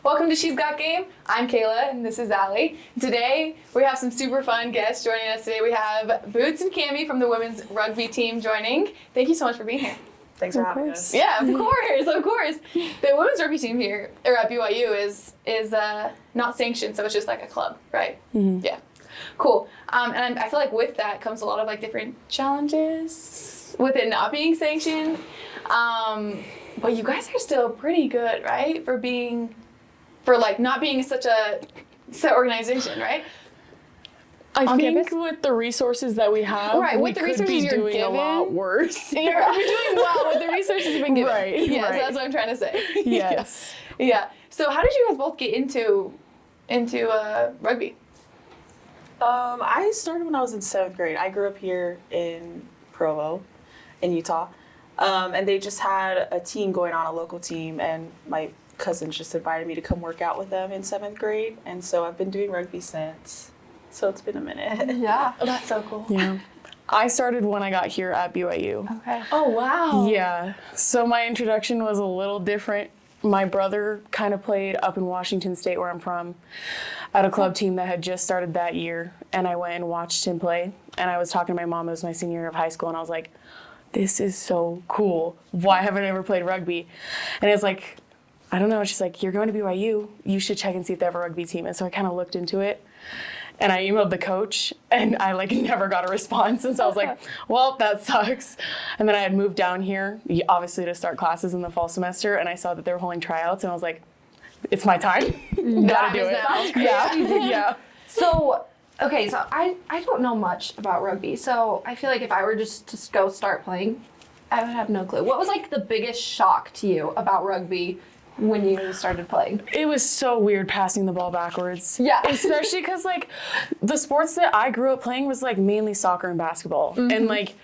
Welcome to She's Got Game. I'm Kayla, and this is Allie. Today, we have some super fun guests joining us today. We have Boots and Cammie from the women's rugby team joining. Thank you so much for being here. Thanks for having us. Yeah, of course. The women's rugby team here, or at BYU, is not sanctioned, so it's just like a club, right? Mm-hmm. Yeah. Cool. And I feel like with that comes a lot of like different challenges with it not being sanctioned. But you guys are still pretty good, right? For not being such a set organization, right? I think with the resources that we have, right, we could be doing a lot worse. You're doing well with the resources you've been given. Right, yes, right. that's what I'm trying to say. Yes. Yeah. So how did you guys both get into rugby? I started when I was in 7th grade. I grew up here in Provo, in Utah, and they just had a team going on, a local team, and my cousins just invited me to come work out with them in 7th grade, and so I've been doing rugby since. So it's been a minute. Yeah. Oh, that's so cool. Yeah. I started when I got here at BYU. Okay. Oh, wow. Yeah. So my introduction was a little different. My brother kind of played up in Washington State, where I'm from, at a club team that had just started that year. And I went and watched him play. And I was talking to my mom. It was my senior year of high school. And I was like, this is so cool. Why haven't I ever played rugby? And it's like, I don't know. She's like, you're going to BYU. You should check and see if they have a rugby team. And so I kind of looked into it. And I emailed the coach, and I never got a response. And so I was like, well, that sucks. And then I had moved down here, obviously to start classes in the fall semester, and I saw that they were holding tryouts, and I was like, it's my time. Gotta do it. Yeah. So, okay, so I don't know much about rugby, so I feel like if I were just to go start playing, I would have no clue. What was the biggest shock to you about rugby when you started playing? It was so weird passing the ball backwards. Yeah. Especially because, the sports that I grew up playing was, mainly soccer and basketball. Mm-hmm. And,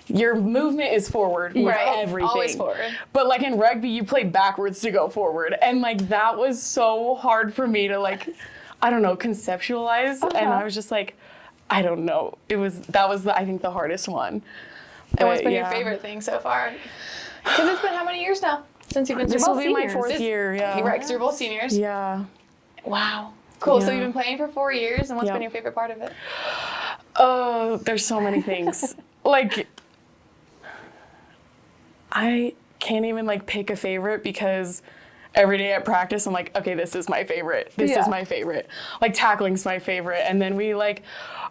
your movement is forward with everything. Always forward. But, in rugby, you play backwards to go forward. And, that was so hard for me to, I don't know, conceptualize. Uh-huh. And I was just I don't know. That was I think, the hardest one. And what's been your favorite thing so far? Because it's been how many years now? Since you've been This will be my 4th year, yeah. Right, because you're both seniors. Yeah. Wow. Cool. Yeah. So you've been playing for 4 years, and what's been your favorite part of it? Oh, there's so many things. I can't even pick a favorite because every day at practice I'm okay, this is my favorite. This is my favorite. Tackling's my favorite. And then we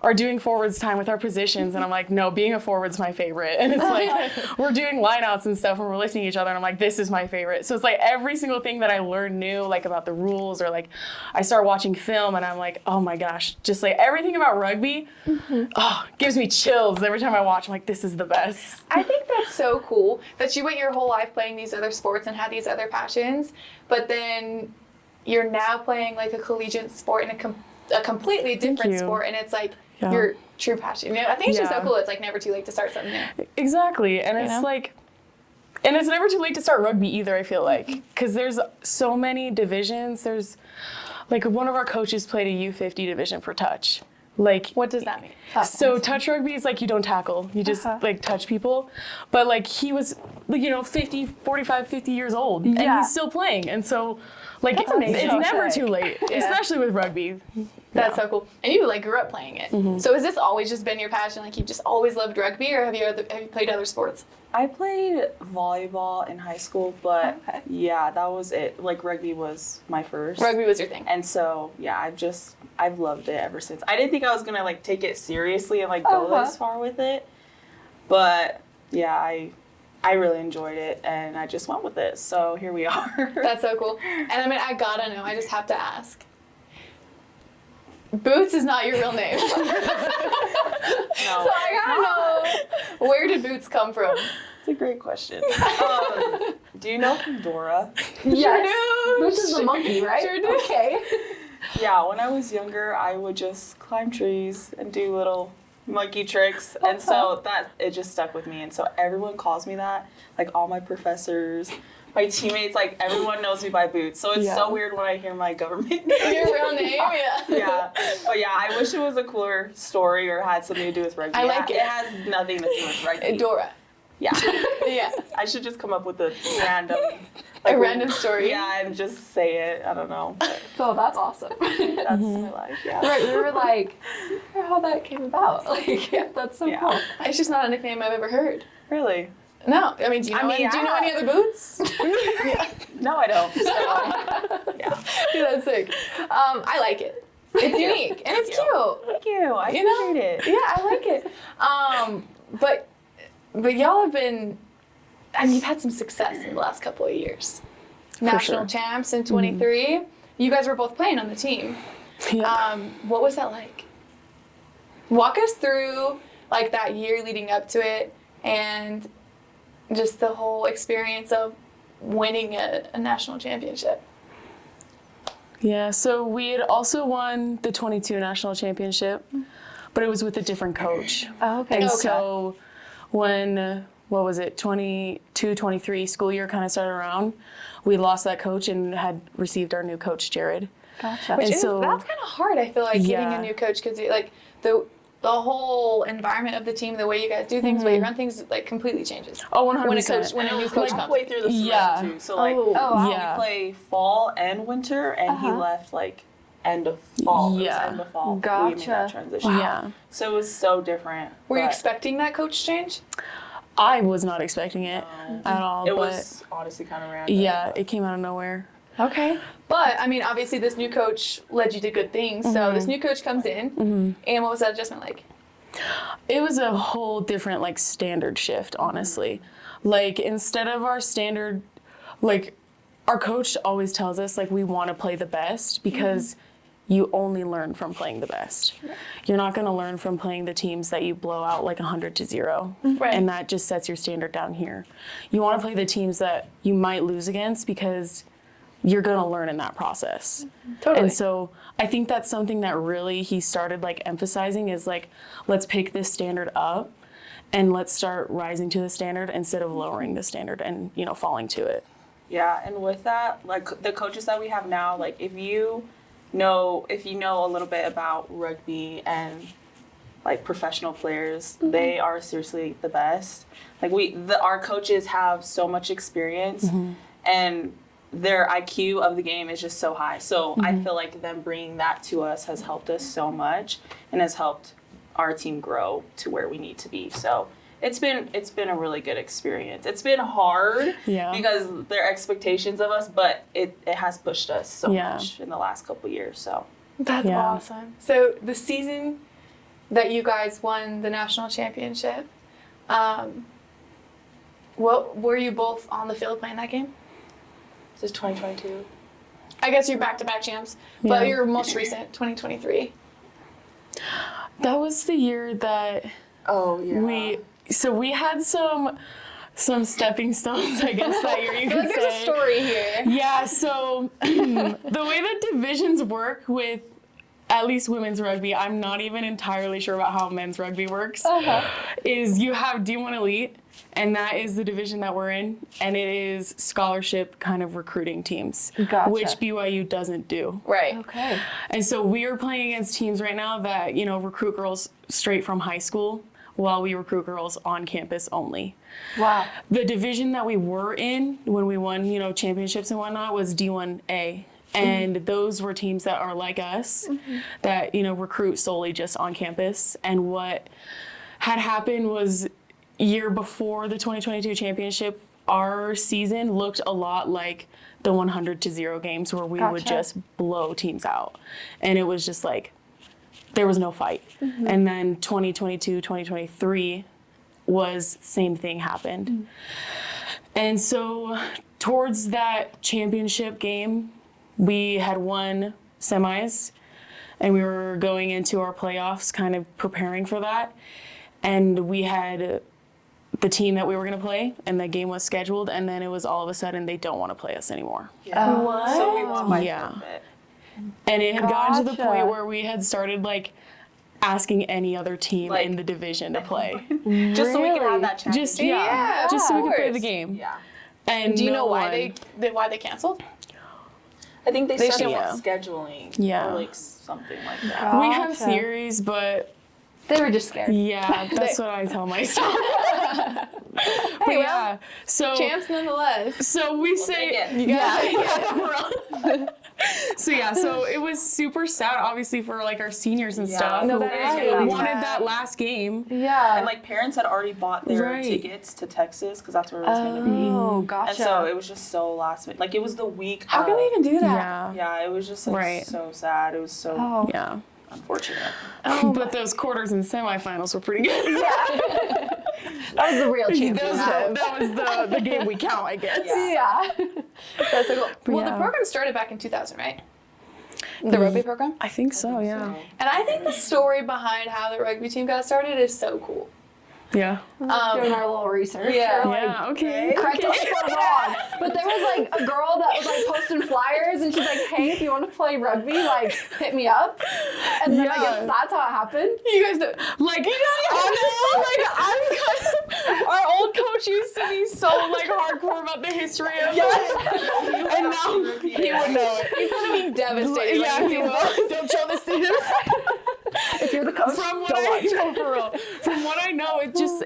are doing forwards time with our positions, and I'm no, being a forward's my favorite. And it's we're doing lineouts and stuff and we're lifting each other, and I'm this is my favorite. So it's every single thing that I learned new about the rules, or I start watching film and I'm oh my gosh, just everything about rugby gives me chills every time I watch. I'm this is the best. I think that's so cool that you went your whole life playing these other sports and had these other passions, but then you're now playing a collegiate sport in a completely different sport, and it's your true passion. I think it's just so cool. It's never too late to start something new. Exactly. And it's and it's never too late to start rugby either, I feel because there's so many divisions. There's one of our coaches played a U50 division for touch. What does that mean? So touch rugby is you don't tackle, you just touch people. But he was 50 years old, and he's still playing. And so That's amazing. it's never too late, especially with rugby. That's so cool. And you grew up playing it. Mm-hmm. So has this always just been your passion? You've just always loved rugby, or have you played other sports? I played volleyball in high school, but that was it. Rugby was my first. Rugby was your thing. And so, I've loved it ever since. I didn't think I was going to take it seriously and go this far with it. But I really enjoyed it, and I just went with it. So here we are. That's so cool. And I gotta know, I just have to ask. Boots is not your real name. No. So I gotta know, where did Boots come from? It's a great question. Do you know from Dora? Yes. Sure do. Boots is the monkey, right? Sure do. Okay. Yeah, when I was younger, I would just climb trees and do little monkey tricks, and so it just stuck with me, and so everyone calls me that. All my professors, my teammates, everyone knows me by Boots. So it's so weird when I hear my government name. Your real name, Yeah. But I wish it was a cooler story or had something to do with rugby. I like it. It has nothing to do with rugby. Dora. Yeah. Yeah. I should just come up with a random, A random story. Yeah, and just say it. I don't know. But So that's awesome. that's my life. Yeah. Right, we were like, I wonder how that came about. Like, yeah, that's so Yeah. cool. It's just not a nickname I've ever heard. Really? No. I mean, do you know, do you know any other boots? No, I don't. So, yeah. That's sick. I like it. It's unique and it's cute. Thank you. I You know? appreciate it. Yeah, I like it. But y'all have been, I mean, you've had some success in the last couple of years. National sure. champs in 23. You guys were both playing on the team. Yeah. What was that like? Walk us through like that year leading up to it and just the whole experience of winning a national championship. Yeah, so we had also won the 22 national championship, but it was with a different coach. Oh, okay. And Okay. so when, 22, 23 school year kind of started around, we lost that coach and had received our new coach, Jared. Gotcha. Which And is, so- that's kind of hard, I feel like, getting Yeah. a new coach because like the whole environment of the team, the way you guys do things, the way you run things, like completely changes. Oh, 100%. When a new coach comes. Halfway through the semester Yeah. too. So like Oh, wow. Yeah. we play fall and winter, and he left like end of fall. It Yeah. was end of fall. We made Gotcha. that transition. Yeah. So it was so different. Were you but expecting that coach change? I was not expecting it at all, It but was honestly kind of random. yeah, it came out of nowhere. Okay. But, I mean, obviously this new coach led you to good things. So this new coach comes in, and what was that adjustment like? It was a whole different like standard shift, honestly. Like instead of our standard, like our coach always tells us like we want to play the best because you only learn from playing the best. You're not going to learn from playing the teams that you blow out like 100-0. Right. And that just sets your standard down here. You want to play the teams that you might lose against because you're going to learn in that process. Totally. And so I think that's something that really he started like emphasizing is like, let's pick this standard up and let's start rising to the standard instead of lowering the standard and, you know, falling to it. Yeah, and with that, like the coaches that we have now, like if you know a little bit about rugby and like professional players, they are seriously the best. Like our coaches have so much experience, and their IQ of the game is just so high. So I feel like them bringing that to us has helped us so much and has helped our team grow to where we need to be. So it's been a really good experience. It's been hard because their expectations of us, but it has pushed us so much in the last couple years. So That's awesome. So the season that you guys won the national championship, were you both on the field playing that game? this is 2022. I guess you're back-to-back champs, but your most recent, 2023. That was the year that Oh yeah. we had some stepping stones, I guess, that year you could Like say. there's a story here. Yeah, so the way that divisions work with at least women's rugby, I'm not even entirely sure about how men's rugby works, is you have D1 Elite, and that is the division that we're in, and it is scholarship kind of recruiting teams, Gotcha. which BYU doesn't do. Right. Okay. And so we are playing against teams right now that, you know, recruit girls straight from high school while we recruit girls on campus only. Wow. The division that we were in when we won, you know, championships and whatnot was D1A. And those were teams that are like us, that, you know, recruit solely just on campus. And what had happened was year before the 2022 championship, our season looked a lot like the 100-0 games where we would Gotcha. just blow teams out. And it was just like, there was no fight. And then 2022, 2023 was same thing happened. And so towards that championship game, we had won semis and we were going into our playoffs kind of preparing for that. And we had the team that we were going to play and the game was scheduled, and then it was all of a sudden they don't want to play us anymore. Yeah. What? So we won by Yeah. a bit. And it had gotten to the Gotcha. point where we had started like asking any other team Like- in the division to play. Just so we can have that championship. Just just so we could play the course. game. Yeah. And Do you no know why one- why they canceled? I think they said should- about scheduling Yeah. or like something like that. We have Gotcha. theories, but They were just scared. Yeah, that's what I tell myself. But well, yeah, so Champs nonetheless. so we say take it. So yeah, so it was super sad, obviously, for like our seniors and Yeah. stuff. No, who that is really wanted sad. that last game. Yeah. And like parents had already bought their Right. tickets to Texas because that's where it was going to be. Oh, And gotcha. so it was just so last minute. Like it was the week. How can of- they even do that? Yeah, Yeah, it was just like Right. so sad. It was so Oh. yeah. unfortunate. But those quarters and semifinals were pretty good. That was the real that champion. was the game we count, I guess. Yeah. That's so cool. Well, the yeah. program started back in 2000, right? The rugby program? I think so, yeah. And I think the story behind how the rugby team got started is so cool. Yeah. Doing our little research. Yeah. We're like, Yeah, okay. correct us if we're wrong. But there was like a girl that was like posting flyers and she's like, hey, if you want to play rugby, like hit me up. And then I guess Yeah. that's how it happened. You guys do. Like, honestly, like, I'm kind of, our old coach used to be so, like, hardcore about the history of it. And now he would know it. He's gonna be devastated. Yeah, when he he sees will. Don't show this to him. If you're the coach, From what don't I watch. know, for real. From what I know,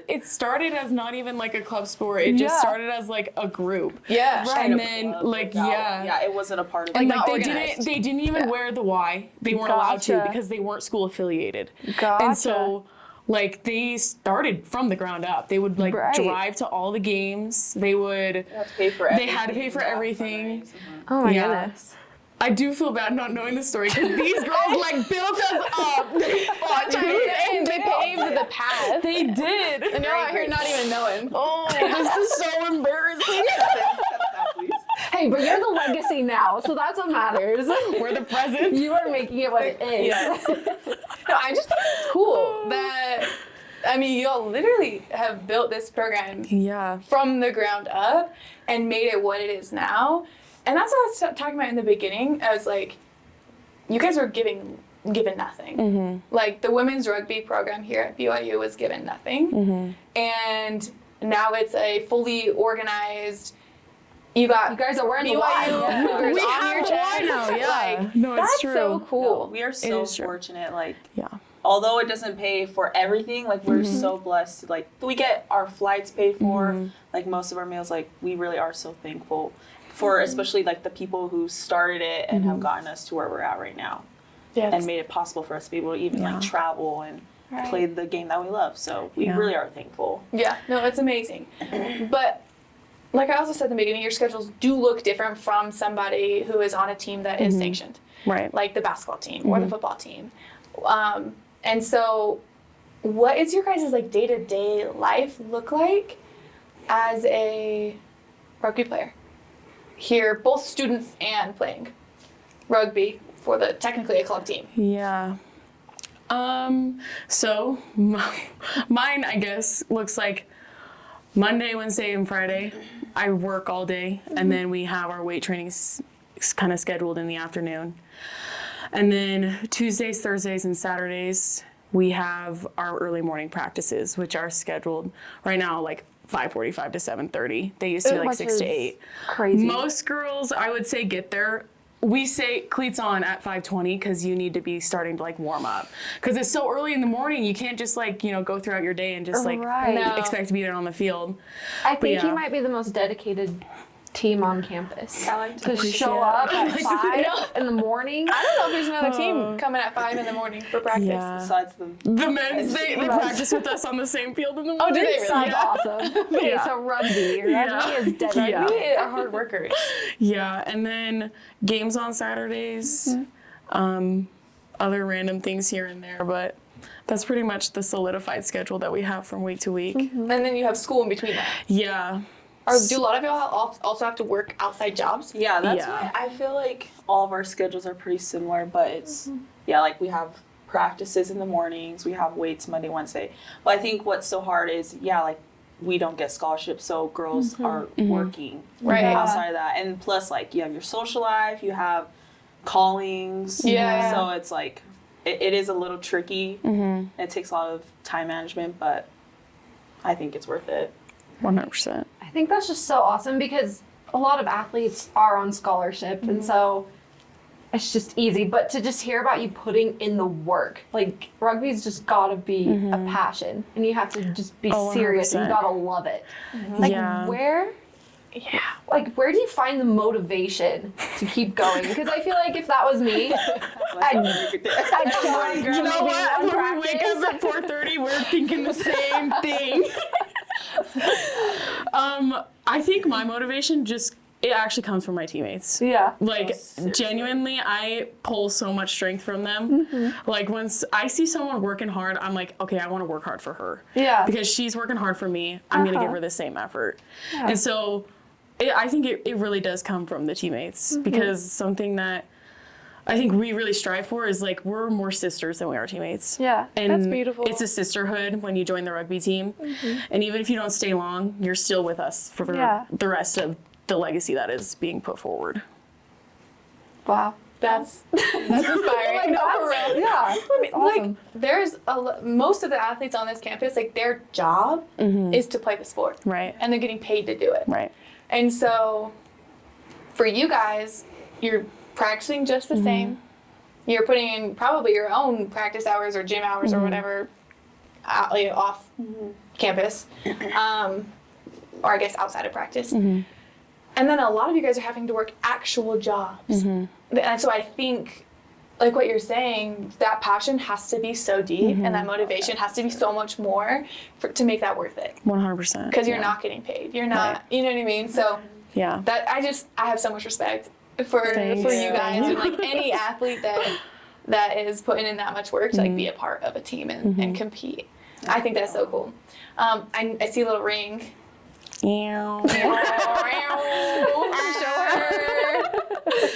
it started as not even like a club sport. It just Yeah. started as like a group. Yeah. And then like Yeah, it wasn't a part of And it. Like, like not they organized. didn't even wear the Y. They weren't allowed to Gotcha. because they weren't school affiliated. Gotcha. And so like they started from the ground up. They would like Right. drive to all the games. They would They had to pay for They everything. had to pay for Yeah, everything. fundraise, Oh my Yeah. goodness. I do feel bad not knowing the story because these girls like built us up. They fought to And they paved the path. They did. And you're out here not even knowing. Oh, this is so embarrassing. Hey, but you're the legacy now, so that's what matters. We're the present. You are making it what it is. Yes. No, I just think it's cool that, I mean, y'all literally have built this program Yeah. from the ground up and made it what it is now. And that's what I was talking about in the beginning. I was like, you guys were given nothing. Mm-hmm. Like the women's rugby program here at BYU was given nothing. Mm-hmm. And now it's a fully organized, you guys are wearing the Y. BYU Cougars We on have your the chest. Y now, yeah. Like, No, it's that's true. so cool. We are so is true. fortunate. Like, Yeah. although it doesn't pay for everything, like we're so blessed. Like we get our flights paid for, like most of our meals. Like we really are so thankful for, especially like the people who started it and have gotten us to where we're at right now, Yes. and made it possible for us to be able to even like travel and play the game that we love. So we Yeah. really are thankful. Yeah, no, it's amazing. But like I also said in the beginning, your schedules do look different from somebody who is on a team that is sanctioned, Right. like the basketball team or the football team. And so, what is your guys' like day-to-day life look like as a rugby player? Here, both students and playing rugby for the technically a club team. Yeah. So mine, I guess, looks like Monday, Wednesday, and Friday. I work all day, and then we have our weight training kind of scheduled in the afternoon. And then Tuesdays, Thursdays, and Saturdays, we have our early morning practices, which are scheduled right now like 5:45 to 7:30. They used to be like Which 6 to is 8. Crazy. Most girls, I would say, get there. We say cleats on at 5:20 because you need to be starting to like warm up. Because it's so early in the morning, you can't just like, go throughout your day and just like Right. No. expect to be there on the field. I think yeah. you might be the most dedicated team on campus. I like To appreciate show it. up at 5 in the morning. I don't know if there's another team coming at 5 in the morning for practice. Yeah. Besides the The men's, they practice with us on the same field in the morning. Oh, do they really? Sounds Yeah. awesome. Okay, Yeah. so rugby. Rugby Yeah. is dead. Yeah. We are hard workers. Yeah, and then games on Saturdays, other random things here and there, but that's pretty much the solidified schedule that we have from week to week. And then you have school in between that. Yeah. Do a lot of y'all also have to work outside jobs? Yeah, that's Yeah. why I feel like all of our schedules are pretty similar, but it's, like we have practices in the mornings, we have weights Monday, Wednesday. But I think what's so hard is, like, we don't get scholarships, so girls are working Right. outside of that. And plus, like, you have your social life, you have callings. Yeah. So it's like, it is a little tricky. It takes a lot of time management, but I think it's worth it. 100%. I think that's just so awesome because a lot of athletes are on scholarship, and so it's just easy. But to just hear about you putting in the work, like rugby's just gotta be a passion, and you have to just be serious. And you 100%. gotta love it. Like where do you find the motivation to keep going? Because I feel like if that was me, I'd show one girl. You know maybe what? one When we wake practice. up at 4:30, we're thinking the same thing. I think my motivation it actually comes from my teammates. Yeah. Like, genuinely, I pull so much strength from them. Like, once I see someone working hard, I'm like, okay, I want to work hard for her. Yeah. Because she's working hard for me, I'm going to give her the same effort. Yeah. And so, I think it really does come from the teammates. Because something that I think we really strive for is, like, we're more sisters than we are teammates. Yeah. And That's beautiful. it's a sisterhood when you join the rugby team. And even if you don't stay long, you're still with us for the rest of the legacy that is being put forward. Wow. That's inspiring. No, for real. Yeah. Like, Awesome. there's most of the athletes on this campus, like their job is to play the sport. Right. And they're getting paid to do it. Right. And so for you guys, you're practicing just the same. You're putting in probably your own practice hours or gym hours or whatever off campus, or I guess outside of practice. And then a lot of you guys are having to work actual jobs. And so I think, like what you're saying, that passion has to be so deep and that motivation has to be so much more to make that worth it. 100%. Because you're not getting paid. You're not, you know what I mean? So Yeah. that I have so much respect for Thanks. you guys and like any athlete that is putting in that much work to like be a part of a team and compete. I think that's so cool. I see a little ring. Ew.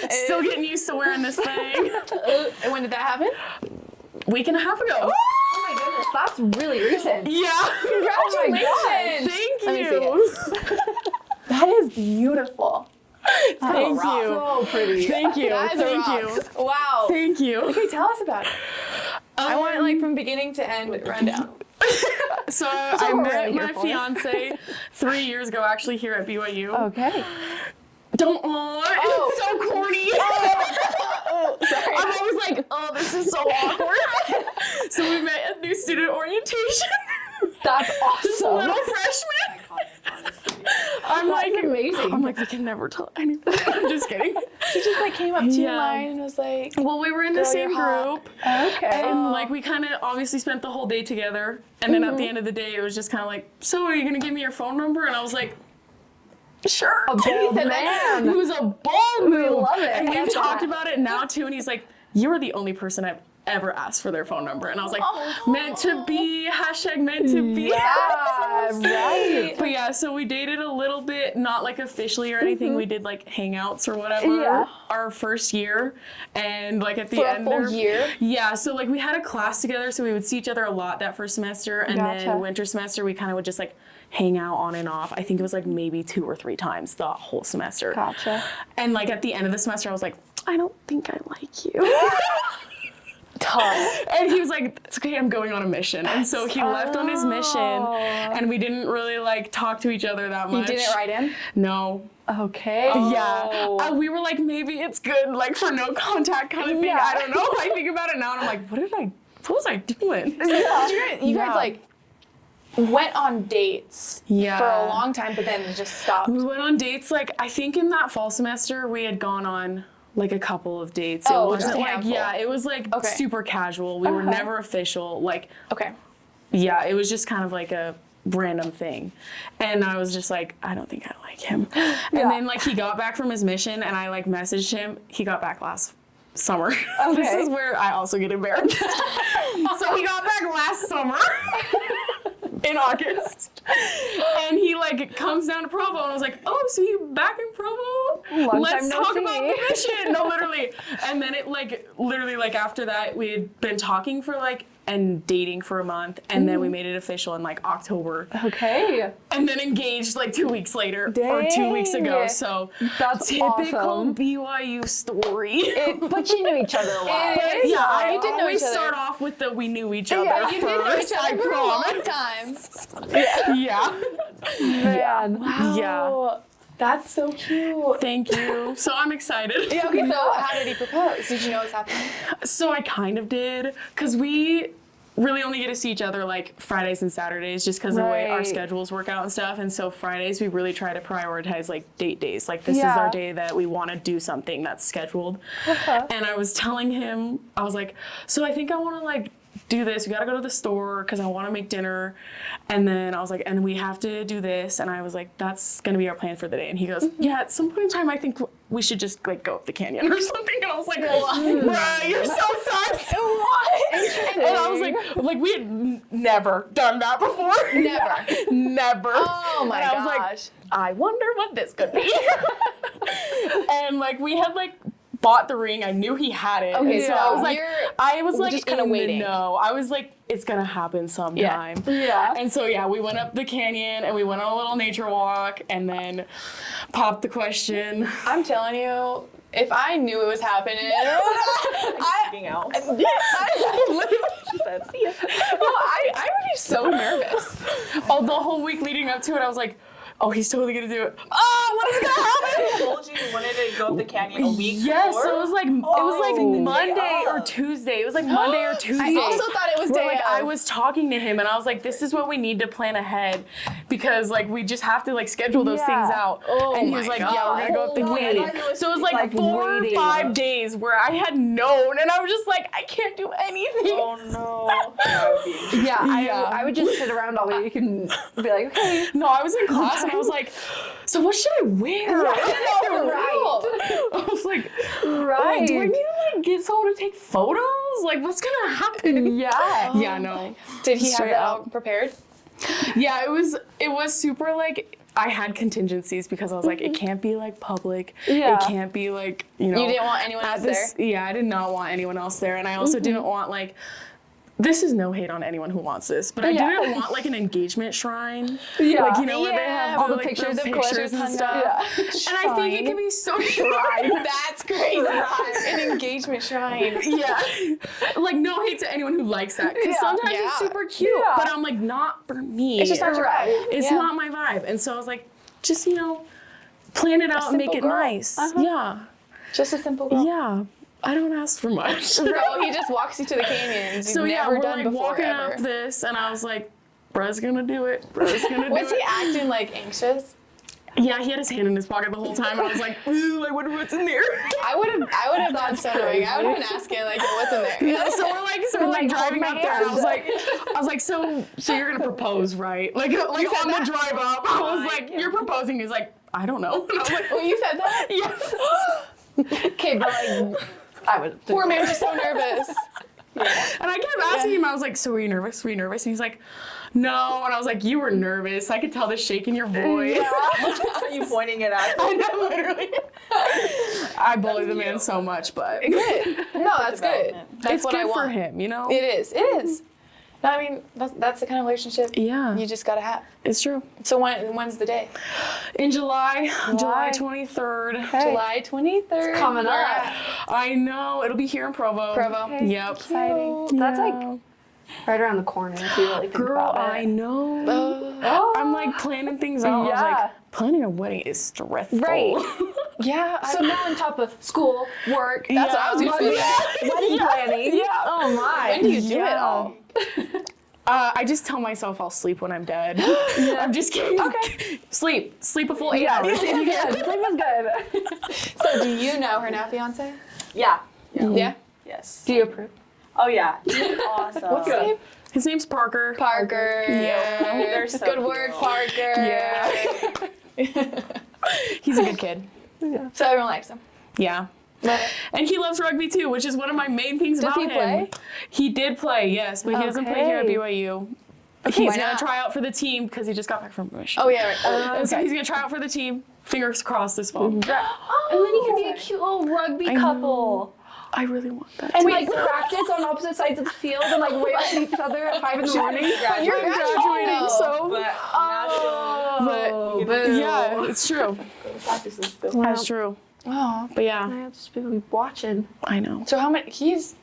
Still getting used to wearing this thing. And when did that happen? Week and a half ago. Oh my goodness, that's really recent. Yeah. Congratulations! Thank Let me you. see That is beautiful. Thank you. So pretty. Thank you. That is a Thank you. rock. Wow. Thank you. Okay, tell us about it. I want it like from beginning to end rundown. So I what we're met here my for. fiance 3 years ago, actually, here at BYU. Okay. It's so corny. Sorry. I'm always like, oh, this is so awkward. So we met at new student orientation. That's This awesome. little freshman. I'm like, amazing. I'm like, we can never tell anyone. I'm just kidding. She just like came up to Yeah. mine and was like, Well, we were in the Girl, same you're hot. group. Okay. And like we kind of obviously spent the whole day together. And then at the end of the day, it was just kind of like, so are you going to give me your phone number? And I was like, sure. A bold man. He was a bold move. love it. And I we've love talked that. about it now too. And he's like, you're the only person I've ever asked for their phone number. And I was like, meant to be, hashtag meant to be. Yeah, right. But yeah, so we dated a little bit, not like officially or anything. We did like hangouts or whatever Yeah. our first year. And like at the for a end full there- year? yeah, so like we had a class together, so we would see each other a lot that first semester. And Gotcha. then winter semester, we kind of would just like hang out on and off. I think it was like maybe 2 or 3 times the whole semester. Gotcha. And like at the end of the semester, I was like, I don't think I like you. Tough. And he was like, it's okay, I'm going on a mission. And so he left on his mission, and we didn't really like talk to each other that You much. didn't write in? No. Okay. Yeah. We were like, maybe it's good, like for no contact kind of thing. Yeah. I don't know. I think about it now, and I'm like, what was I doing? You guys Yeah. like went on dates Yeah. for a long time, but then just stopped. We went on dates, like, I think in that fall semester, we had gone on like a couple of dates. Oh, it wasn't just a like, handful. yeah, it was like Okay. super casual. We were never official. Like, Okay. yeah, it was just kind of like a random thing. And I was just like, I don't think I like him. And then like he got back from his mission and I like messaged him. He got back last summer. This Okay. is where I also get embarrassed. So he got back last summer in August. And he like comes down to Provo and I was like, oh, so you back in Provo? Long Let's time no talk see." about the mission. No, literally. And then it like literally like after that we had been talking for like and dating for a month and then we made it official in like October Okay. and then engaged like 2 weeks later or 2 weeks ago. Dang. So That's typical awesome. BYU story. But you knew each other a while. It is. Yeah, I You did know always each other. start off with the we knew each other Yeah, you did know each first. other I for a long promise. time. Yeah. Man. Yeah. Oh, That's so cute. Thank you. So I'm excited. Yeah, okay, so how did he propose? Did you know what's happening? So I kind of did, because we really only get to see each other like Fridays and Saturdays just because of the way our Right. schedules work out and stuff. And so Fridays we really try to prioritize like date days. Like this is our day that we want to do something that's scheduled. And I was telling him, I was like, so I think I want to like do this. We got to go to the store because I want to make dinner. And then I was like, and we have to do this. And I was like, that's going to be our plan for the day. And he goes, yeah, at some point in time, I think we should just like go up the canyon or something. And I was like, bruh, you're so sus. What? And I was like we had never done that before. Never. Oh my and I was gosh. like, I wonder what this could be. And like we had like bought the ring. I knew he had it. Okay, And so I was like just kinda in waiting. the know. I was like, it's gonna happen sometime. Yeah. And so yeah, we went up the canyon and we went on a little nature walk and then popped the question. I'm telling you, if I knew it was happening, Being out. She said, see ya. Well, I would be so nervous. Oh, the whole week leading up to it, I was like, oh, he's totally gonna do it. Oh, what is gonna happen? I told you you wanted to go up the canyon a week Yes, before. it was like Oh, Monday or up. Tuesday. It was like Monday or Tuesday. I also thought it was Where, day like of. I was talking to him and I was like, this is what we need to plan ahead because like we just have to like schedule those things out. Oh and he my was like, God. yeah, we're gonna go up the Oh, canyon. I thought it was So it was like like 4 or waiting. 5 days where I had known and I was just like, I can't do anything. Oh no. That would be interesting. Yeah, Yeah. I would just sit around all week and be like, okay. No, I was in class and I was like, so what should I wear? I was like, Right. do I need to like get someone to take photos? Like, what's gonna happen? Yeah. Yeah, no. Did he have Straight it up. all prepared? Yeah, it was super like I had contingencies because I was like, it can't be like public. Yeah. It can't be like, you know. You didn't want anyone at else this, there? Yeah, I did not want anyone else there. And I also didn't want like, this is no hate on anyone who wants this, but I didn't want like an engagement shrine. Yeah. Like, you know, where they have all the like, pictures the of pictures and stuff. Yeah. And I think it can be so That's crazy. An engagement shrine. Yeah. Like, no hate to anyone who likes that. Because sometimes it's Yeah. super cute. Yeah. But I'm like, not for me. It's just not your vibe. It's Yeah. not my vibe. And so I was like, just, you know, plan it out and make it simple girl. nice. Yeah. Just a simple girl. Yeah. I don't ask for much. So he just walks you to the canyons. So You've yeah, never we're done like before walking ever. up this and I was like, bruh's gonna do it. Bruh's gonna do Was it. he acting like anxious? Yeah, he had his hand in his pocket the whole time and I was like, ooh, I wonder what's in there. I would have done so annoying. I would have been asking like, what's in there? Yeah, so we're like driving my up there. And I hand. was like, so you're gonna propose, right? Like on the drive up, I was like, you're proposing. He's like, I don't know. And I was like, Well, you said that. yes. Okay, but like, I would. Poor man, just so nervous. And I kept asking him. I was like, so were you nervous? Were you nervous? And he's like, no. And I was like, you were nervous. I could tell the shake in your voice. Are you pointing it at? I know, literally. I bully the man so much, but Good. No, that's good. That's it's what good I for want. him, you know? It is. It is. No, I mean, that's the kind of relationship Yeah, you just gotta have. it's true. So when's the day? In July 23rd. July 23rd. coming We're up. at I know. It'll be here in Provo. Provo. Yep. Exciting. That's like right around the corner if you really think Girl, about it. I know. Oh. I'm like planning things out. I was Yeah. like, planning a wedding is stressful. Right. Yeah. So now on top of school, work, That's what I was gonna say. wedding planning. Yeah. Oh my. When do you do it all? I just tell myself I'll sleep when I'm dead. I'm just kidding. Okay. Sleep a full 8 hours. Sleep is good. Sleep is good. So do you know her now fiance? Yeah. Yeah. Yes. Do you approve? Oh yeah. He's awesome. What's his name? His name's Parker. Parker. Yeah. They're so Good work, cute. Parker. Yeah. He's a good kid. So everyone likes him. Yeah. And he loves rugby too, which is one of my main things Does about he him. play? He did play, yes, but he doesn't play here at Okay. BYU. why He's gonna not? try out for the team because he just got back from Michigan. Oh yeah, right. And so he's gonna try out for the team. Fingers crossed this fall. And then you can be a cute little rugby I know. couple. I really want that. And too. like practice on opposite sides of the field and like wave at each other at 5 in the morning. You're graduating, so. But But boo. yeah, it's true. practices still. That's true. Oh. But yeah, I'll just be watching. I know. So how many? Has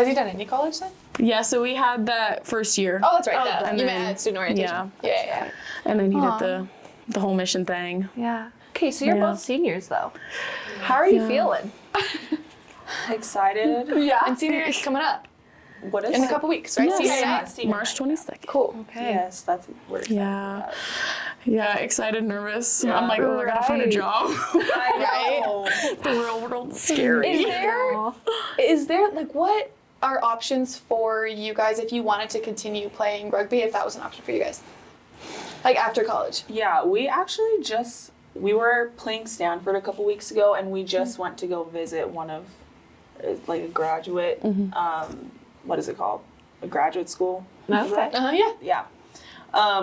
he done any college then? Yeah, so we had that first year, Oh, that's right. That. and You then- meant at student orientation. yeah. Yeah. and then he Aw. did the whole mission thing. Yeah. Okay, so you're Yeah. both seniors though. How are you feeling? Excited. Yeah. And senior night's coming up What is in a it? couple weeks, right? Yes. Senior Yeah, night. senior March night. 22nd. Cool. Okay. Yes, that's we're excited Yeah. about. Yeah, excited, nervous. Yeah. I'm like, oh, I gotta find a Right. job. I know. The real world's scary. Is there like what are options for you guys if you wanted to continue playing rugby, if that was an option for you guys? Like after college? Yeah, we actually we were playing Stanford a couple weeks ago, and we just went to go visit one of like a graduate. What is it called? A graduate school. Okay. Yeah. Yeah.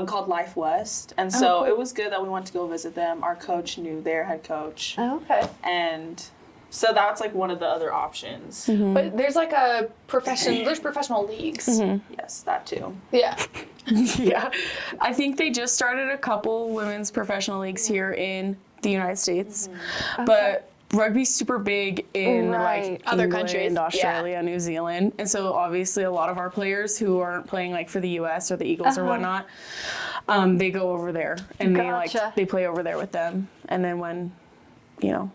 Called Life West, and so it was good that we went to go visit them. Our coach knew their head coach, Okay. and so that's like one of the other options. But there's like a there's professional leagues. Yes, that too. Yeah. Yeah. I think they just started a couple women's professional leagues here in the United States. But rugby's super big in Right. like Other England, countries, Australia, New Zealand. And so obviously a lot of our players who aren't playing like for the US or the Eagles or whatnot, they go over there and Gotcha. they play over there with them. And then when, you know,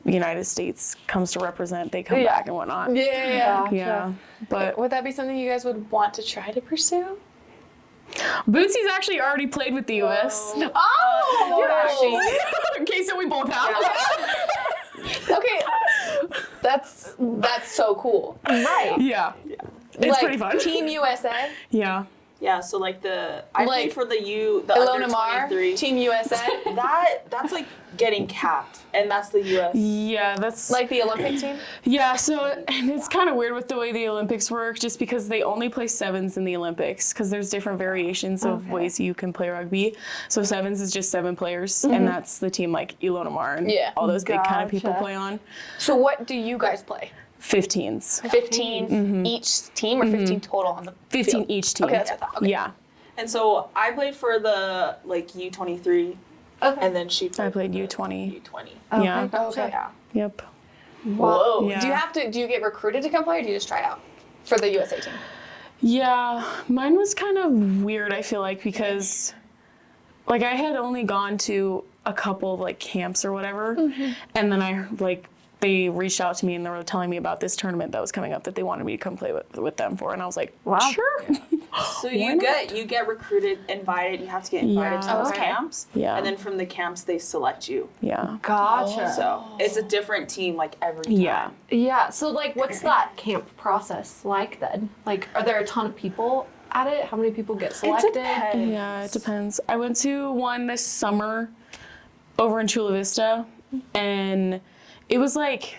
the United States comes to represent, they come back and whatnot. Yeah. Gotcha. Yeah. But Would that be something you guys would want to try to pursue? Bootsy's actually already played with the US. Oh! Okay, so we both have. Okay. That's so cool. Right. Yeah. It's like, pretty fun. Team USA. Yeah. Yeah, so like I Like, played for the Ilona under Mar, 23. Team USA. That's like getting capped, and that's the U.S. Yeah, that's Like the Olympic team. yeah. So and it's kind of weird with the way the Olympics work, just because they only play sevens in the Olympics, because there's different variations of ways you can play rugby. So sevens is just 7 players, and that's the team like Ilona Mar and all those big kind of people Gotcha. play on. So what do you guys play? 15s. 15 each team or 15 total on the 15 field? each team. Okay, that's what I thought. Okay. Yeah. And so I played for the like U23, and then she played I played for the U20. U20. Yeah. Okay. Yep. Whoa. Yeah. Do you get recruited to come play or do you just try out for the USA team? Yeah, mine was kind of weird, I feel like, because like I had only gone to a couple of like camps or whatever, and then they reached out to me and they were telling me about this tournament that was coming up that they wanted me to come play with them for, and I was like, Wow. sure. So you get recruited, invited. You have to get invited to Yeah. those Okay. camps, Yeah. and then from the camps they select you. Yeah. Gotcha. So it's a different team like every time. Yeah. Yeah. So like, what's that camp process like then? Like, are there a ton of people at it? How many people get selected? depends. Yeah, it depends. I went to one this summer over in Chula Vista, and it was like,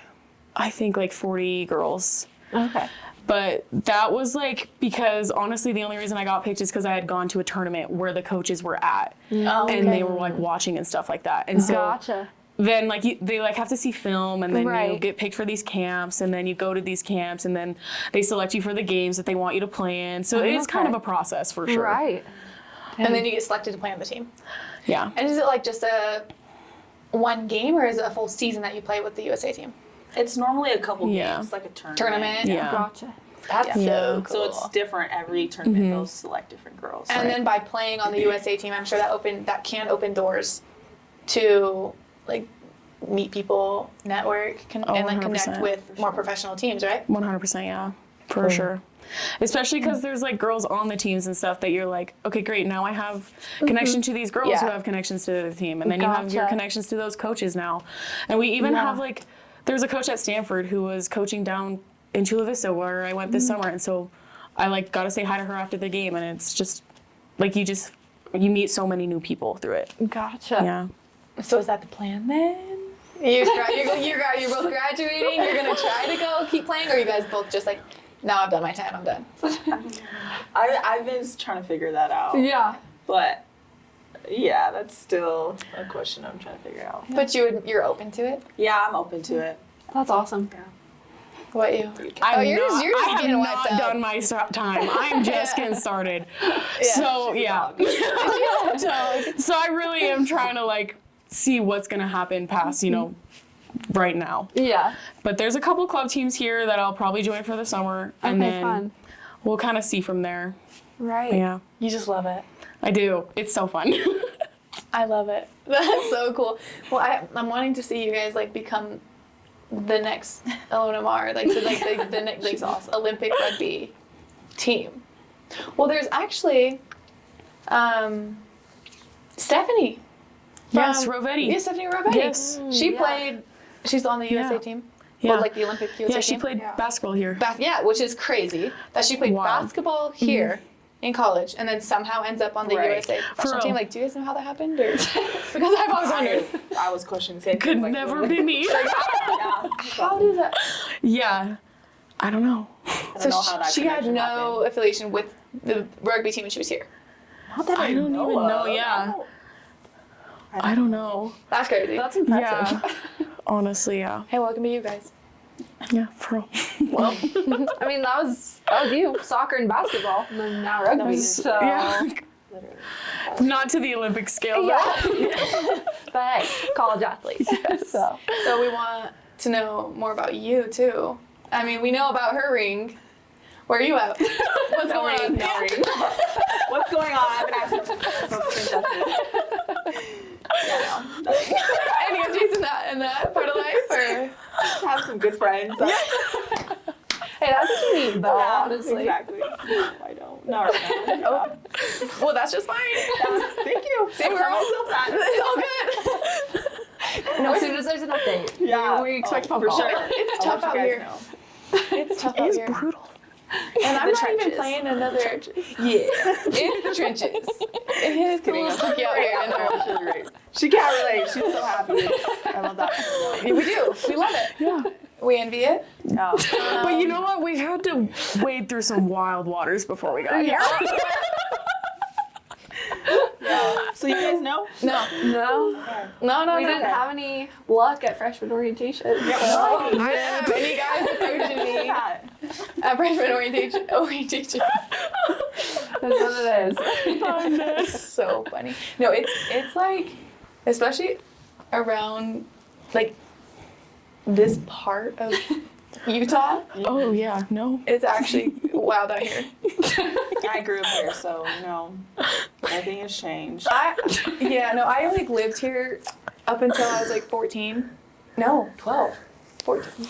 I think like 40 girls. Okay. But that was like, because honestly, the only reason I got picked is because I had gone to a tournament where the coaches were at, and they were like watching and stuff like that. And so Gotcha. then like they like have to see film, and then you Right. get picked for these camps, and then you go to these camps, and then they select you for the games that they want you to play in. So it is kind of Okay. a process for sure. Right. And then you get selected to play on the team. Yeah. And is it like just a one game or is it a full season that you play with the USA team? It's normally a couple Yeah. games, like a tournament. Tournament? Yeah. Gotcha. That's Yeah. so cool. So it's different every tournament. They'll select different girls. And then by playing on the USA team, I'm sure that can open doors to like meet people, network, and like connect 100%. with more professional teams, right? 100%, yeah, for sure. Especially because there's like girls on the teams and stuff that you're like, okay, great, now I have connection to these girls who Yeah. have connections to the team, and then you have your Gotcha. connections to those coaches now. And we even have like, there's a coach at Stanford who was coaching down in Chula Vista where I went this summer, and so I like got to say hi to her after the game, and it's just like you meet so many new people through it. Gotcha. Yeah. So is that the plan then? You're both graduating. You're gonna try to go keep playing, or are you guys both just like, now I've done my time, I'm done. I've been trying to figure that out. Yeah. But yeah, that's still a question I'm trying to figure out. But you're open to it. Yeah, I'm open to it. That's awesome. What you? I'm you're just I have getting not wiped out. done my time. I'm just getting started. So yeah. So I really am trying to like see what's gonna happen past, right now. Yeah. But there's a couple club teams here that I'll probably join for the summer, and Okay, then fun. we'll kind of see from there. Right. Yeah, You just love it. I do. It's so fun. I love it. That's so cool. Well, I'm wanting to see you guys like become the next Ilona Mar, like so like the next like, awesome. Olympic rugby team. Well, there's actually Stephanie. Yes, from- Rovetti. Yeah, Stephanie Rovetti. Yes. She Yeah. played. She's on the USA Yeah. team. Yeah. Well, like the Olympic USA Yeah, she team. played Yeah. basketball here. Yeah, which is crazy that she played Wild. basketball here in college and then somehow ends up on the Right. USA professional real. team. Like, do you guys know how that happened? Or because I've always wondered. I was questioning the same Could thing. Like, never really? be me. Yeah. How does that? Yeah. I don't know. I don't know how that she had connection no affiliation with the rugby team when she was here. happened. Not that I don't even know, yeah. I don't know. That's crazy. That's impressive. Yeah. Honestly, yeah. Hey, welcome to you guys. Yeah, for real. Well, I mean, that was you, soccer and basketball, and then now rugby. So, Yeah. Literally. Not to the Olympic scale, though. yeah. But hey, college athletes. So, So we want to know more about you too. I mean, we know about her ring. Where are you at? What's going on? No ring. What's going on? I've been asking Yeah, no. Any updates in that part of life? Or? Have some good friends. hey, that's what you need, though, honestly. Exactly. No, I don't. Not right now. Well, that's just fine. Thank you. See, we're all It's all good. No, as soon as there's an update, Yeah. we expect a phone for call. sure. It's I'll tough let out you here. guys know. It's tough out It's here. brutal. And I'm The not even trenches. playing another. Yeah, it's the trenches. It's a little sticky out here. In Oh, there. she's great. She can't relate. She's so happy. I love that. We do. We love it. Yeah. We envy it. Yeah. But you know what? We've had to wade through some wild waters before we got here. So you guys know? No. No. We didn't have any luck at freshman orientation. I didn't have any guys approaching me Yeah. at freshman orientation. That's what it is. So funny. No, it's like, especially around like this part of Utah, Oh, yeah. No. it's actually wild out here. I grew up here, so you know, everything has changed. I like lived here up until I was like 14. No, 12. 14.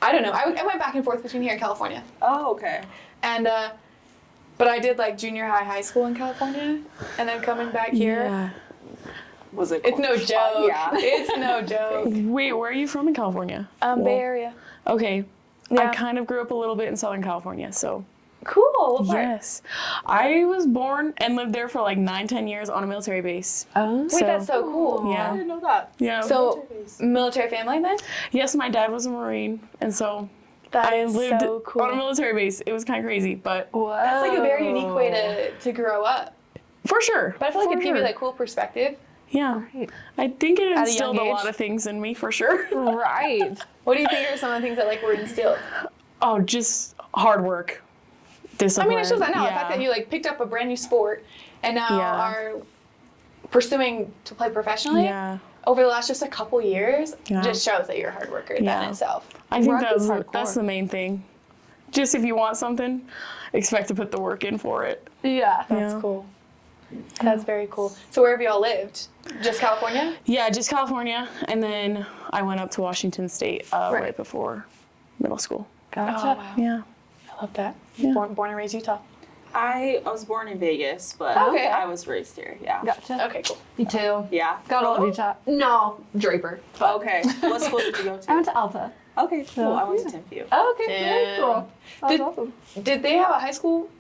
I don't know. I went back and forth between here and California. Oh, okay. And but I did like junior high school in California, and then coming back here, Yeah. Was it? it's no joke. Yeah. It's no joke. Wait, where are you from in California? Bay Area. Okay. Yeah. I kind of grew up a little bit in Southern California, so. Cool. What part? Yes. I was born and lived there for like 9-10 years on a military base. Oh. Wait, that's so cool. I Yeah. didn't know that. Yeah. So military family then? yes, my dad was a Marine, and so That I is lived so cool. on a military base. It was kind of crazy, but That's like a very unique way to grow up. for sure. But I feel like for it'd give you sure. like cool perspective. Yeah. Right. I think it At a young instilled a age. lot of things in me, for sure. Right. What do you think are some of the things that like were instilled? Oh, just hard work. I Discipline. mean, it's just I know the Yeah. fact that you like picked up a brand new sport and now Yeah. are pursuing to play professionally Yeah. over the last just a couple years Yeah. just shows that you're a hard worker in Yeah. itself. I think Rugby's that's hardcore. the main thing. Just if you want something, expect to put the work in for it. Yeah. That's Yeah. cool. That's very cool. So where have y'all lived? Just California? Yeah, just California, and then I went up to Washington State right before middle school. Gotcha. Oh, wow. Yeah. I love that. Yeah. Born and raised Utah. I was born in Vegas, but Okay. I was raised here. Yeah. Gotcha. Okay, cool. Me too. Yeah. Got all of Utah. No, Draper. But Okay. What school did you go I to? went to Alta. Okay, cool. I went to Timpview. Oh, okay. Yeah. Very cool. That was awesome. Did they have a high school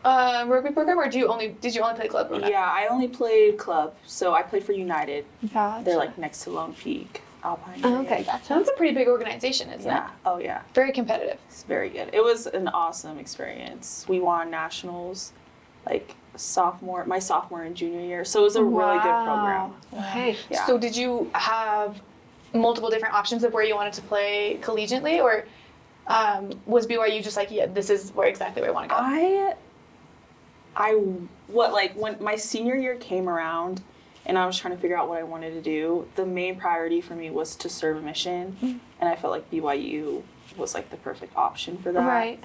rugby program, or did you only play club? growing up? Yeah, I only played club, so I played for United. Gotcha. They're like next to Lone Peak, Alpine. Oh, area. okay, So gotcha. that's a pretty big organization, isn't Yeah. it? Oh yeah. Very competitive. It's very good. It was an awesome experience. We won nationals, like my sophomore and junior year. So it was a really good program. Okay. Yeah. So did you have multiple different options of where you wanted to play collegiately, or was BYU just like, yeah, this is exactly where I want to go? When my senior year came around and I was trying to figure out what I wanted to do, the main priority for me was to serve a mission, and I felt like BYU was like the perfect option for that. Right.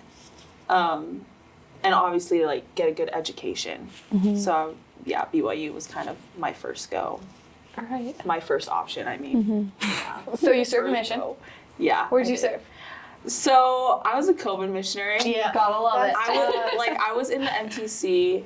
And obviously like get a good education. So yeah, BYU was kind of my first go. All right. My first option, I mean. Yeah. So you served a mission. Yeah. Where'd I you did. serve? So I was a COVID missionary. Yeah. Gotta love it. I was in the MTC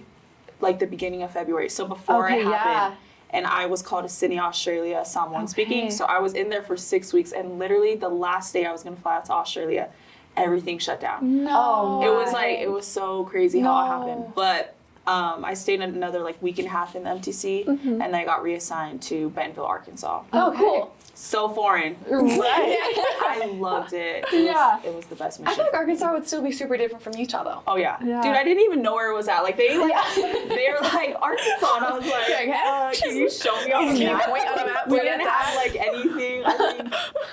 like the beginning of February. So before it happened. And I was called to Sydney, Australia, someone speaking. So I was in there for 6 weeks, and literally the last day I was gonna fly out to Australia, everything shut down. No. It was so crazy how it No. happened. But I stayed another like week and a half in the MTC, and then I got reassigned to Bentonville, Arkansas. Oh, cool. So foreign. Right. I loved it. It was the best I mission. feel like Arkansas would still be super different from Utah, though. Oh yeah. Yeah. Dude, I didn't even know where it was at. Like they were like Arkansas, and I was like, can you show me on the map? point on a map We where didn't that's have at? like anything.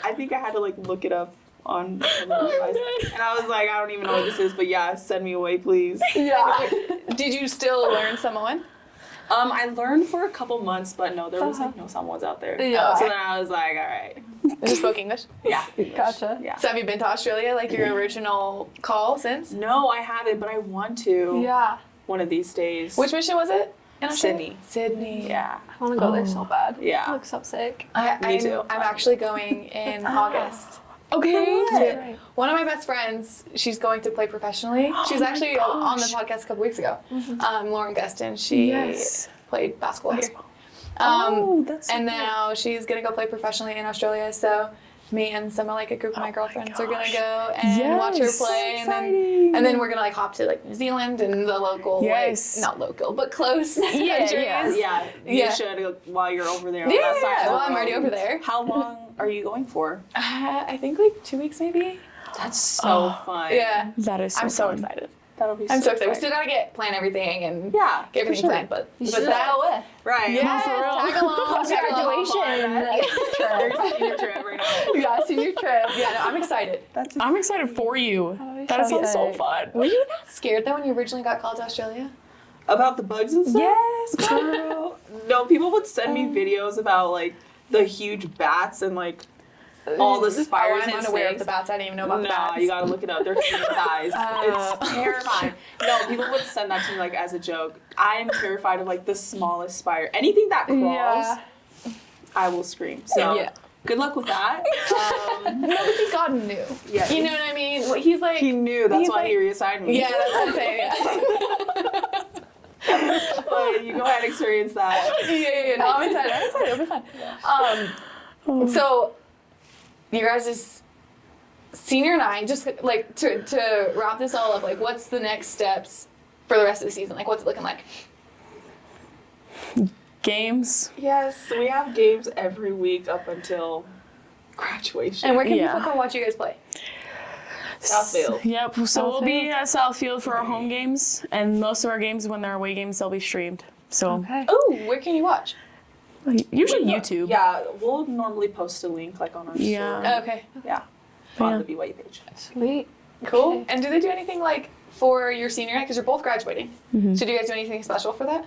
I think I had to like look it up on the device, and I was like, I don't even know what this is, but yeah, send me away, please. Yeah. Did you still learn Samoan? I learned for a couple months, but no, there was like no Samoans out there. Yeah. So then I was like, all right, Just spoke English. yeah. Gotcha. Yeah. So have you been to Australia, like your original call since? No, I haven't, but I want to. Yeah. One of these days. Which mission was it? In Australia? Sydney. Sydney. Yeah. I want to go there so bad. Yeah. It looks so sick. I'm too. I'm actually going in August. Okay. To- one of my best friends, she's going to play professionally. She was actually on the podcast a couple weeks ago. Lauren Gustin, she played basketball here. That's And now she's gonna go play professionally in Australia. So me and some of like a group of my girlfriends are gonna go and watch her play, and then we're gonna like hop to like New Zealand and the local, like, not local but close countries. Yeah. You should while you're over there. On that side of the Well, I'm already world. over there. How long are you going for? I think like 2 weeks maybe. That's so fun. Yeah, That is so I'm so fun. excited. That'll be I'm so excited. We fun. still gotta plan everything and Yeah, get everything for sure. planned, but should that go Right. yes, for real. tag along, tag along. There's senior trip right now. Yeah, senior trip. Yeah, no, I'm excited. I'm excited for you. That sounds so fun. Were you not scared though when you originally got called to Australia? About the bugs and stuff? Yes, girl. No, people would send me videos about like the huge bats and like all the spiders I'm and unaware of snakes. the bats. I didn't even know about the No, bats. you gotta look it up. They're king size. It's terrifying. No, people would send that to me like as a joke. I'm terrified of like the smallest spider. Anything that crawls, I will scream. So good luck with that. No, but see, God knew. Yeah, You know what I mean? Well, he's like, he knew. That's he's why he reassigned me. yeah, that's what I'm saying. Yeah. But you go ahead and experience that. Yeah. No, I'm excited. It'll be fun. So, you guys' senior night, just like to wrap this all up, like what's the next steps for the rest of the season? Like what's it looking like? Games. Yes, we have games every week up until graduation. And where can people come watch you guys play? Southfield. Yep. So we'll be at Southfield for our home games, and most of our games, when they're away games, they'll be streamed. So Oh, where can you watch? usually YouTube. Yeah, we'll normally post a link like on our story. Okay. Yeah, on the BYU page. Sweet. Cool. Okay. And do they do anything like for your senior night? Because you're both graduating. So do you guys do anything special for that?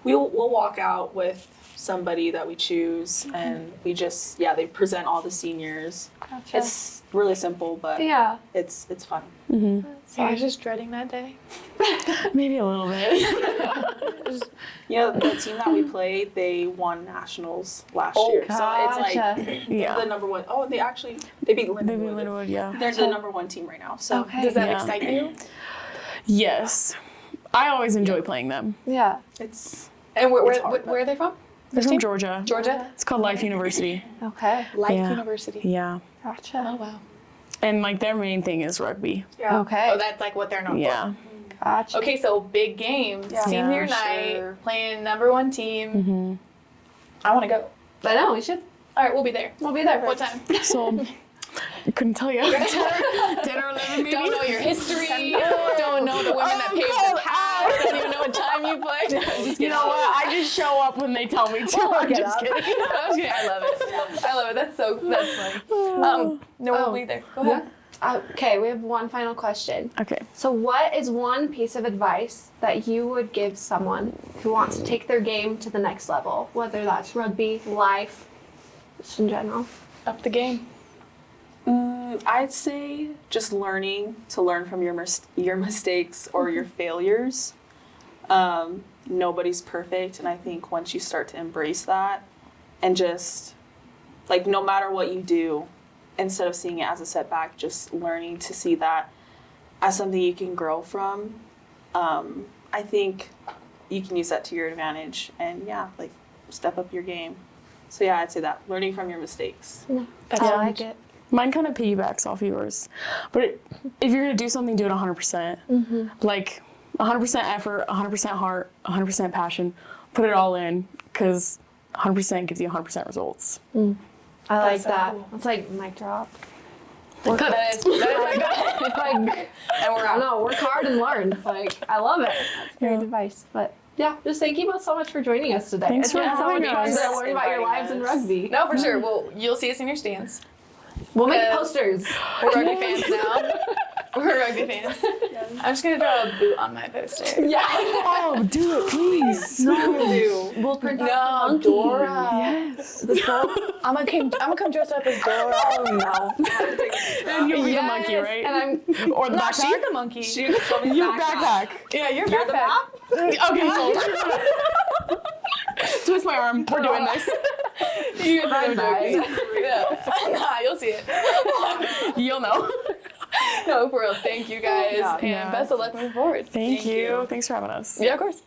We'll walk out with somebody that we choose, and we just they present all the seniors. Gotcha. It's really simple, but it's fun. So you're just dreading that day? Maybe a little bit. The team that we played, they won nationals last year, so it's like they're the number one. Oh, they beat Lindenwood. Maybe Lindenwood, yeah. They're the number one team right now. So Does that excite you? Yes. I always enjoy playing them. Yeah. it's And It's hard, where are they from? They're from Georgia. Georgia? It's called Life University. Okay. Life Yeah. University. Yeah. Gotcha. Oh, wow. And like their main thing is rugby. Okay. Oh, that's like what they're known Yeah. Gotcha. for. Okay, so big game, senior night, playing number one team. I want to go. I know, we should. All right, we'll be there. We'll be there. What time? So I couldn't tell you. 10 or 11 maybe. Don't know your history. Don't know the women that paved the path. Don't even know what time you played. I'm just kidding. You know what? I just show up when they tell me to. I'm just kidding. I love it. I love it. That's funny. No, we'll be there. Go ahead. Okay, we have one final question. Okay. So what is one piece of advice that you would give someone who wants to take their game to the next level, whether that's rugby, life, just in general? Up the game. I'd say just learning to learn from your mistakes or your failures. Nobody's perfect, and I think once you start to embrace that and just like no matter what you do, instead of seeing it as a setback, just learning to see that as something you can grow from, I think you can use that to your advantage and like step up your game. So yeah, I'd say that learning from your mistakes. I like it. Mine kind of piggybacks off yours, but if you're gonna do something, do it 100%. Like 100% effort, 100% heart, 100% passion. Put it all in, because 100% gives you 100% results. I like so that. cool. It's like mic drop. That is Like, and we're I out. know, work hard and learn. Like, I love it. Great advice. But yeah, just thank you both so much for joining us today. Thanks It's for been so having much fun us. to learn about your lives in rugby. No, for sure. Well, you'll see us in your stands. We'll make Yeah. posters. We're rugby fans now. We're rugby fans. I'm just gonna draw a boot on my poster. Yeah. Oh, do it, please. We'll print out the No, monkey. Dora. Yes. The dog. I'm gonna come dress up as Dora. Oh no. And you'll be the monkey, right? And I'm Or the no, backpack? she's the monkey. Your backpack. Yeah, you're You're the backpack. Okay, so twist my arm. We're doing this. You guys are Bye-bye. joking. Yeah. Nah, you'll see it. You'll know. No, for real. Thank you guys, and Yeah. best of luck moving forward. Thank you. Thanks for having us. Yeah, of course.